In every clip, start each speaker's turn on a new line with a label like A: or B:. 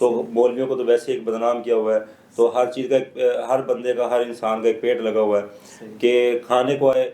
A: تو مولویوں کو تو ویسے ایک بدنام کیا ہوا ہے. تو ہر چیز کا ہر بندے کا ہر انسان کا ایک پیٹ لگا ہوا ہے کہ کھانے کو آئے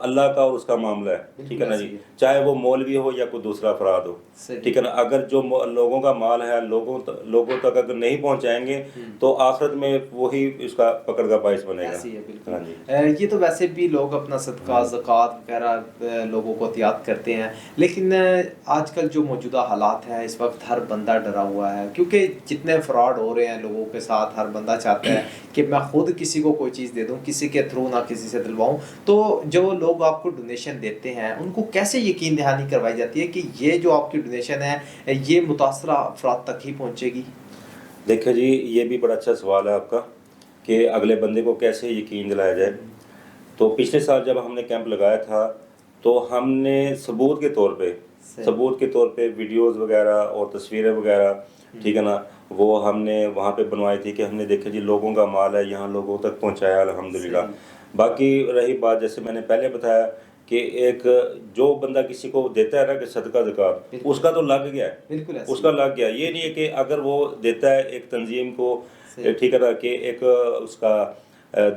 A: اللہ کا اور اس کا معاملہ ہے. ٹھیک ہے نا جی, چاہے وہ مولوی ہو یا کوئی دوسرا افراد ہو. ٹھیک ہے نا, اگر جو لوگوں کا مال ہے لوگوں تک اگر نہیں پہنچائیں گے تو آخرت میں وہی اس کا پکڑ کا باعث بنے گا.
B: ایسی ہے بالکل. یہ تو ویسے بھی لوگ اپنا صدقہ زکوٰۃ وغیرہ لوگوں کو عطیات کرتے ہیں, لیکن آج کل جو موجودہ حالات ہیں اس وقت ہر بندہ ڈرا ہوا ہے, کیونکہ جتنے فراڈ ہو رہے ہیں لوگوں کے ساتھ, ہر بندہ چاہتا ہے کہ میں خود کسی کو کوئی چیز دے دوں, کسی کے تھرو نہ کسی سے دلواؤں. تو جو لوگ آپ کو ڈونیشن دیتے ہیں ان کو کیسے یقین دہانی کروائی جاتی ہے کہ یہ جو آپ کی ڈونیشن ہے یہ متاثرہ افراد تک ہی پہنچے گی؟
A: دیکھیں جی, یہ بھی بڑا اچھا سوال ہے آپ کا کہ اگلے بندے کو کیسے یقین دلایا جائے. تو پچھلے سال جب ہم نے کیمپ لگایا تھا تو ہم نے ثبوت کے طور پہ ویڈیوز وغیرہ اور تصویریں وغیرہ, ٹھیک ہے نا, وہ ہم نے وہاں پہ بنوائی تھی کہ ہم نے دیکھا جی لوگوں کا مال ہے یہاں لوگوں تک پہنچایا الحمدللہ. باقی رہی بات جیسے میں نے پہلے بتایا کہ ایک جو بندہ کسی کو دیتا ہے نا کہ صدقہ زکوٰۃ, اس کا تو لگ گیا ہے, اس کا لگ گیا. یہ نہیں ہے کہ اگر وہ دیتا ہے ایک تنظیم کو, ٹھیک ہے نا, کہ ایک اس کا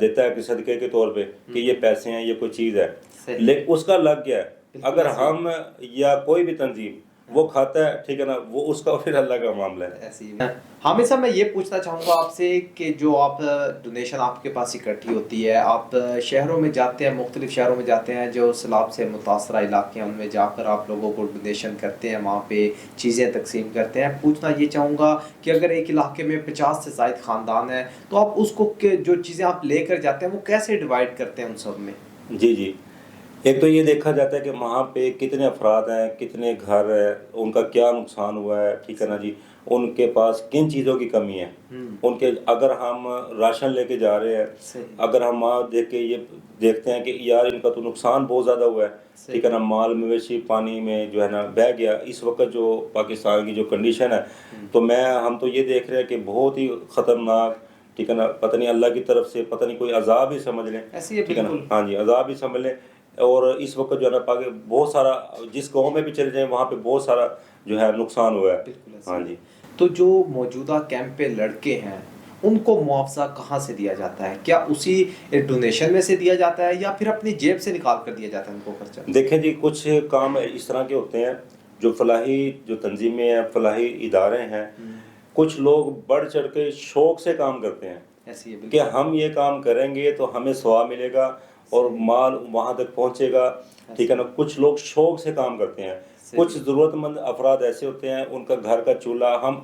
A: دیتا ہے کہ صدقے کے طور پہ کہ یہ پیسے ہیں یہ کوئی چیز ہے, لیکن اس کا لگ گیا ہے. اگر ہم یا کوئی بھی تنظیم وہ کھاتا ہے, ٹھیک ہے نا, وہ اس کا پھر اللہ کا معاملہ ہے.
B: حامد صاحب, میں یہ پوچھنا چاہوں گا آپ سے کہ جو آپ ڈونیشن آپ کے پاس اکٹھی ہوتی ہے, آپ شہروں میں جاتے ہیں, مختلف شہروں میں جاتے ہیں جو سیلاب سے متاثرہ علاقے ہیں, ان میں جا کر آپ لوگوں کو ڈونیشن کرتے ہیں, وہاں پہ چیزیں تقسیم کرتے ہیں. پوچھنا یہ چاہوں گا کہ اگر ایک علاقے میں 50 سے زائد خاندان ہیں تو آپ اس کو جو چیزیں آپ لے کر جاتے ہیں وہ کیسے ڈیوائڈ کرتے ہیں ان سب میں؟
A: جی, ایک تو یہ دیکھا جاتا ہے کہ وہاں پہ کتنے افراد ہیں, کتنے گھر ہیں, ان کا کیا نقصان ہوا ہے, ٹھیک ہے نا جی, ان کے پاس کن چیزوں کی کمی ہے. ان کے اگر ہم راشن لے کے جا رہے ہیں, اگر ہم وہاں دیکھ کے یہ دیکھتے ہیں کہ یار ان کا تو نقصان بہت زیادہ ہوا ہے, ٹھیک ہے نا, مال مویشی پانی میں جو ہے نا بہہ گیا. اس وقت جو پاکستان کی جو کنڈیشن ہے تو ہم تو یہ دیکھ رہے ہیں کہ بہت ہی خطرناک, ٹھیک ہے نا, پتہ نہیں اللہ کی طرف سے پتہ نہیں کوئی عذاب ہی سمجھ لیں, ٹھیک ہے نا, ہاں جی, عذاب ہی سمجھ لیں. اور اس وقت جو ہے نا بہت سارا جس گاؤں میں بھی چلے جائیں وہاں پہ بہت سارا جو ہے نقصان ہوا ہے. ہاں جی.
B: تو جو موجودہ کیمپ پہ لڑکے ہیں ان کو معاوضہ کہاں سے دیا جاتا ہے؟ کیا اسی ڈونیشن میں سے دیا جاتا ہے یا پھر اپنی جیب سے نکال کر دیا جاتا ہے ان کو خرچہ؟
A: دیکھیں جی, کچھ کام اس طرح کے ہوتے ہیں جو فلاحی جو تنظیمیں ہیں, فلاحی ادارے ہیں, کچھ لوگ بڑھ چڑھ کے شوق سے کام کرتے ہیں کہ ہم یہ کام کریں گے تو ہمیں ثواب ملے گا اور مال وہاں تک پہنچے گا, ٹھیک ہے نا. کچھ لوگ شوق سے کام کرتے ہیں. کچھ ضرورت مند افراد ایسے ہوتے ہیں ان کا گھر کا چولہا, ہم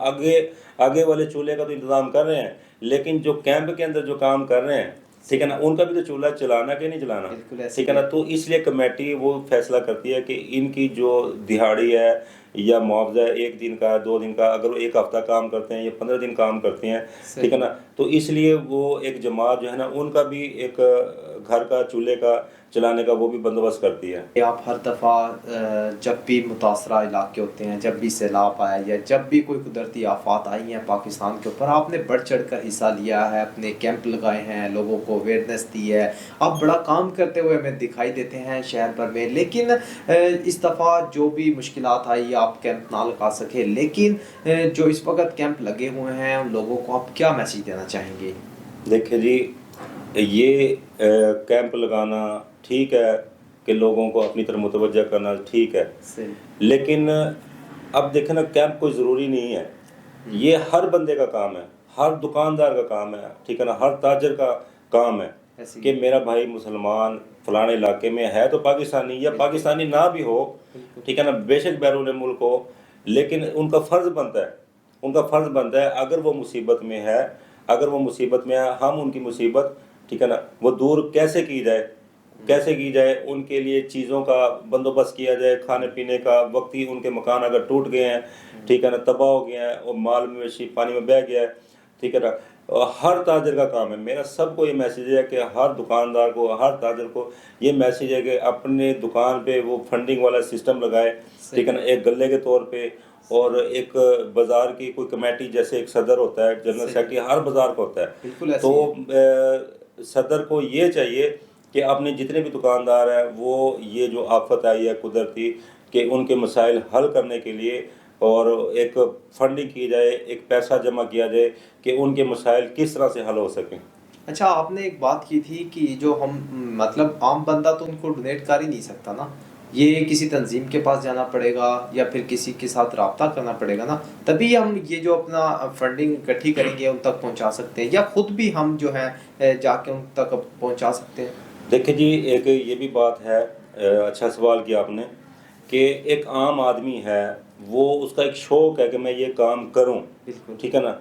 A: آگے والے چولہے کا تو انتظام کر رہے ہیں, لیکن جو کیمپ کے اندر جو کام کر رہے ہیں, ٹھیک ہے نا, ان کا بھی تو چولہا چلانا کہ نہیں چلانا, ٹھیک ہے نا. تو اس لیے کمیٹی وہ فیصلہ کرتی ہے کہ ان کی جو دہاڑی ہے یا معاوضہ ہے 1 دن کا 2 دن کا, اگر وہ 1 ہفتہ کام کرتے ہیں یا 15 دن کام کرتے ہیں, ٹھیک ہے نا, تو اس لیے وہ ایک جماعت جو ہے نا ان کا بھی ایک گھر کا چولہے کا چلانے کا وہ بھی بندوبست کرتی ہے.
B: آپ ہر دفعہ جب بھی متاثرہ علاقے ہوتے ہیں, جب بھی سیلاب آیا یا جب بھی کوئی قدرتی آفات آئی ہیں پاکستان کے اوپر, آپ نے بڑھ چڑھ کر حصہ لیا ہے, اپنے کیمپ لگائے ہیں, لوگوں کو اویئرنیس دی ہے, آپ بڑا کام کرتے ہوئے ہمیں دکھائی دیتے ہیں شہر بھر میں. لیکن اس دفعہ جو بھی مشکلات آئی آپ کیمپ نہ لگا سکے, لیکن جو اس وقت کیمپ لگے ہوئے ہیں ان لوگوں کو آپ کیا میسیج دینا چاہیں گے؟
A: دیکھیں جی, یہ کیمپ لگانا ٹھیک ہے کہ لوگوں کو اپنی طرف متوجہ کرنا ٹھیک ہے, لیکن اب دیکھیں نا کیمپ کوئی ضروری نہیں ہے, یہ ہر بندے کا کام ہے, ہر دکاندار کا کام ہے, ٹھیک ہے نا, ہر تاجر کا کام ہے کہ میرا بھائی مسلمان فلانے علاقے میں ہے تو پاکستانی یا پاکستانی نہ بھی ہو, ٹھیک ہے نا, بے شک بیرون ملک ہو, لیکن ان کا فرض بنتا ہے اگر وہ مصیبت میں ہے, ہم ان کی مصیبت, ٹھیک ہے نا, وہ دور کیسے کی جائے, ان کے لیے چیزوں کا بندوبست کیا جائے, کھانے پینے کا, وقتی ان کے مکان اگر ٹوٹ گئے ہیں, ٹھیک ہے نا, تباہ ہو گئے ہیں اور مال مویشی پانی میں بہہ گیا ہے, ٹھیک ہے نا, ہر تاجر کا کام ہے. میرا سب کو یہ میسیج ہے کہ ہر دکاندار کو, ہر تاجر کو یہ میسیج ہے کہ اپنے دکان پہ وہ فنڈنگ والا سسٹم لگائے, ٹھیک ہے نا, ایک گلے کے طور پہ, اور ایک بازار کی کوئی کمیٹی, جیسے ایک صدر ہوتا ہے, جنرل سیکرٹری ہر بازار کو ہوتا ہے, تو صدر کو یہ چاہیے کہ اپنے جتنے بھی دکاندار ہیں وہ یہ جو آفت آئی ہے قدرتی, کہ ان کے مسائل حل کرنے کے لیے اور ایک فنڈنگ کی جائے، ایک پیسہ جمع کیا جائے کہ ان کے مسائل کس طرح سے حل ہو سکیں۔
B: اچھا، آپ نے ایک بات کی تھی کہ جو ہم مطلب عام بندہ تو ان کو ڈونیٹ کر ہی نہیں سکتا نا، یہ کسی تنظیم کے پاس جانا پڑے گا یا پھر کسی کے ساتھ رابطہ کرنا پڑے گا نا، تبھی ہم یہ جو اپنا فنڈنگ اکٹھی کریں گے ان تک پہنچا سکتے ہیں، یا خود بھی ہم جو ہے جا کے ان تک پہنچا سکتے ہیں؟
A: دیکھیں جی، ایک یہ بھی بات ہے، اچھا سوال کیا آپ نے، کہ ایک عام آدمی ہے، وہ اس کا ایک شوق ہے کہ میں یہ کام کروں،
B: بالکل
A: ٹھیک ہے نا،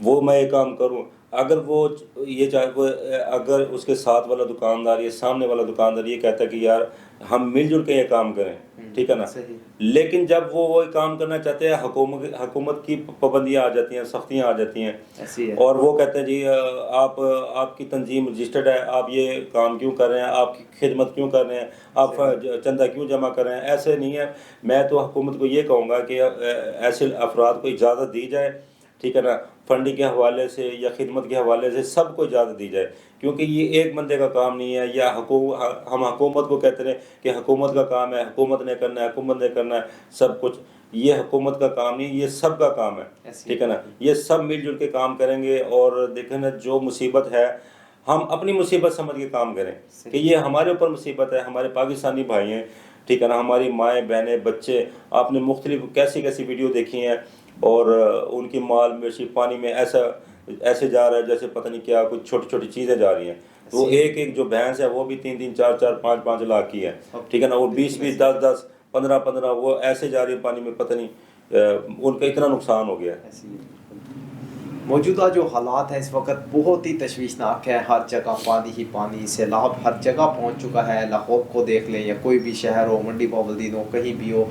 A: وہ میں یہ کام کروں، اگر وہ یہ چاہے، اگر اس کے ساتھ والا دکاندار یا سامنے والا دکاندار یہ کہتا ہے کہ یار ہم مل جل کے یہ کام کریں، ٹھیک ہے نا،
B: صحیح،
A: لیکن جب وہ کام کرنا چاہتے ہیں، حکومت کی پابندیاں آ جاتی ہیں، سختیاں آ جاتی ہیں،
B: ایسی ہے،
A: اور وہ کہتے ہیں جی آپ کی تنظیم رجسٹرڈ ہے، آپ یہ کام کیوں کر رہے ہیں، آپ کی خدمت کیوں کر رہے ہیں، آپ چندہ کیوں جمع کر رہے ہیں؟ ایسے نہیں ہے۔ میں تو حکومت کو یہ کہوں گا کہ ایسے افراد کو اجازت دی جائے، ٹھیک ہے نا، فنڈنگ کے حوالے سے یا خدمت کے حوالے سے سب کو اجازت دی جائے، کیونکہ یہ ایک بندے کا کام نہیں ہے، یا ہم حکومت کو کہتے ہیں کہ حکومت کا کام ہے، حکومت نے کرنا ہے، حکومت نے کرنا ہے سب کچھ، یہ حکومت کا کام نہیں، یہ سب کا کام ہے، ٹھیک ہے نا، یہ سب مل جل کے کام کریں گے، اور دیکھیں نا جو مصیبت ہے ہم اپنی مصیبت سمجھ کے کام کریں کہ یہ ہمارے اوپر مصیبت ہے، ہمارے پاکستانی بھائی ہیں، ٹھیک ہے نا، ہماری مائیں بہنیں بچے، آپ نے مختلف کیسی ویڈیو دیکھی ہیں، اور ان کی مال مویشی پانی میں ایسے جا رہا ہے جیسے پتہ نہیں کیا، کچھ چھوٹی چھوٹی چیزیں جا رہی ہیں، وہ ایک جو بھینس ہے وہ بھی 3 4 5 لاکھ کی ہے، ٹھیک ہے نا، وہ 20 10 15 وہ ایسے جا رہی ہے پانی میں، پتہ نہیں ان کا اتنا نقصان ہو گیا ہے۔
B: موجودہ جو حالات ہیں اس وقت بہت ہی تشویشناک ہے، ہر جگہ پانی ہی پانی، سیلاب ہر جگہ پہنچ چکا ہے، لاہور کو دیکھ لیں یا کوئی بھی شہر ہو، منڈی بابلدین ہو، کہیں بھی ہو،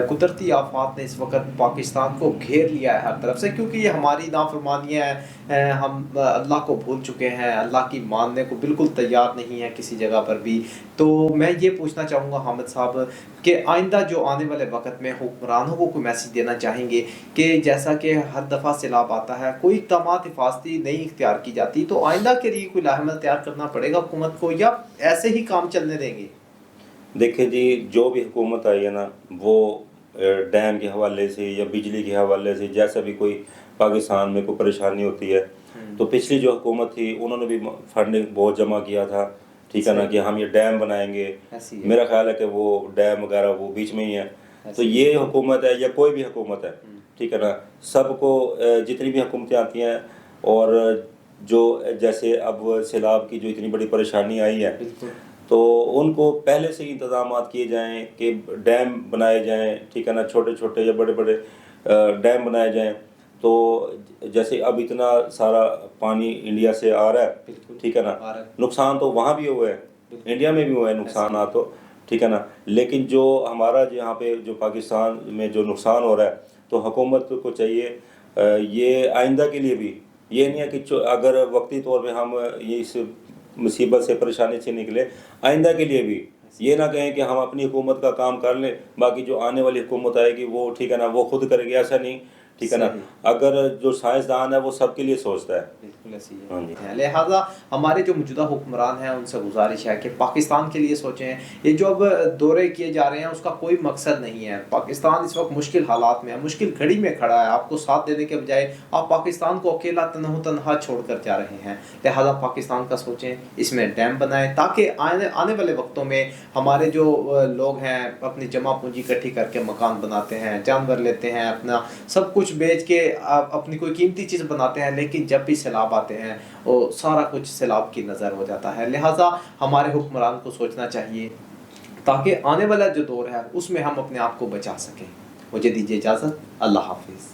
B: قدرتی آفات نے اس وقت پاکستان کو گھیر لیا ہے ہر طرف سے، کیونکہ یہ ہماری نافرمانیاں ہیں، ہم اللہ کو بھول چکے ہیں، اللہ کی ماننے کو بالکل تیار نہیں ہے کسی جگہ پر بھی۔ تو میں یہ پوچھنا چاہوں گا حامد صاحب کہ آئندہ جو آنے والے وقت میں حکمرانوں کو کوئی میسیج دینا چاہیں گے کہ جیسا کہ ہر دفعہ سیلاب آتا ہے، کوئی اقدامات حفاظتی نہیں اختیار کی جاتی، تو آئندہ کے لیے کوئی لاہ عمل تیار کرنا پڑے گا حکومت کو، یا ایسے ہی کام چلنے دیں گے؟
A: دیکھیں جی، جو بھی حکومت آئی ہے نا، وہ ڈیم کے حوالے سے یا بجلی کے حوالے سے، جیسا بھی کوئی پاکستان میں کوئی پریشانی ہوتی ہے، تو پچھلی جو حکومت تھی انہوں نے بھی فنڈنگ بہت جمع کیا تھا، ٹھیک ہے نا، کہ ہم یہ ڈیم بنائیں گے، میرا خیال ہے کہ وہ ڈیم وغیرہ وہ بیچ میں ہی ہے۔ تو یہ حکومت ہے یا کوئی بھی حکومت ہے، ٹھیک ہے نا، سب کو جتنی بھی حکومتیں آتی ہیں، اور جو جیسے اب سیلاب کی جو اتنی بڑی پریشانی آئی ہے، تو ان کو پہلے سے ہی انتظامات کیے جائیں کہ ڈیم بنائے جائیں، ٹھیک ہے نا، چھوٹے چھوٹے یا بڑے بڑے ڈیم بنائے جائیں، تو جیسے اب اتنا سارا پانی انڈیا سے آ رہا ہے، ٹھیک ہے نا، نقصان تو وہاں بھی ہوا ہے، انڈیا میں بھی ہوا ہے نقصانات، تو ٹھیک ہے نا، لیکن جو ہمارا یہاں پہ جو پاکستان میں جو نقصان ہو رہا ہے، تو حکومت کو چاہیے یہ آئندہ کے لیے بھی، یہ نہیں ہے کہ اگر وقتی طور پہ ہم یہ اس مصیبت سے پریشانی سے نکلے، آئندہ کے لیے بھی یہ نہ کہیں کہ ہم اپنی حکومت کا کام کر لیں، باقی جو آنے والی حکومت آئے گی وہ ٹھیک ہے نا وہ خود کرے گی، ایسا نہیں، ٹھیک ہے نا، اگر جو سائنسدان ہے وہ سب کے لیے سوچتا ہے۔
B: بالکل ایسی ہے، لہٰذا ہمارے جو موجودہ حکمران ہیں ان سے گزارش ہے کہ پاکستان کے لیے سوچیں، یہ جو اب دورے کیے جا رہے ہیں اس کا کوئی مقصد نہیں ہے، پاکستان اس وقت مشکل حالات میں ہے، مشکل گھڑی میں کھڑا ہے، آپ کو ساتھ دینے کے بجائے آپ پاکستان کو اکیلا تنہا چھوڑ کر جا رہے ہیں، لہٰذا پاکستان کا سوچیں، اس میں ڈیم بنائیں تاکہ آنے والے وقتوں میں ہمارے جو لوگ ہیں اپنی جمع پونجی اکٹھی کر کے مکان بناتے ہیں، جانور لیتے ہیں، اپنا سب کچھ بیچ کے اپنی کوئی قیمتی چیز بناتے ہیں، لیکن جب بھی سیلاب آتے ہیں وہ سارا کچھ سیلاب کی نظر ہو جاتا ہے، لہٰذا ہمارے حکمران کو سوچنا چاہیے تاکہ آنے والا جو دور ہے اس میں ہم اپنے آپ کو بچا سکیں۔ مجھے دیجیے اجازت، اللہ حافظ۔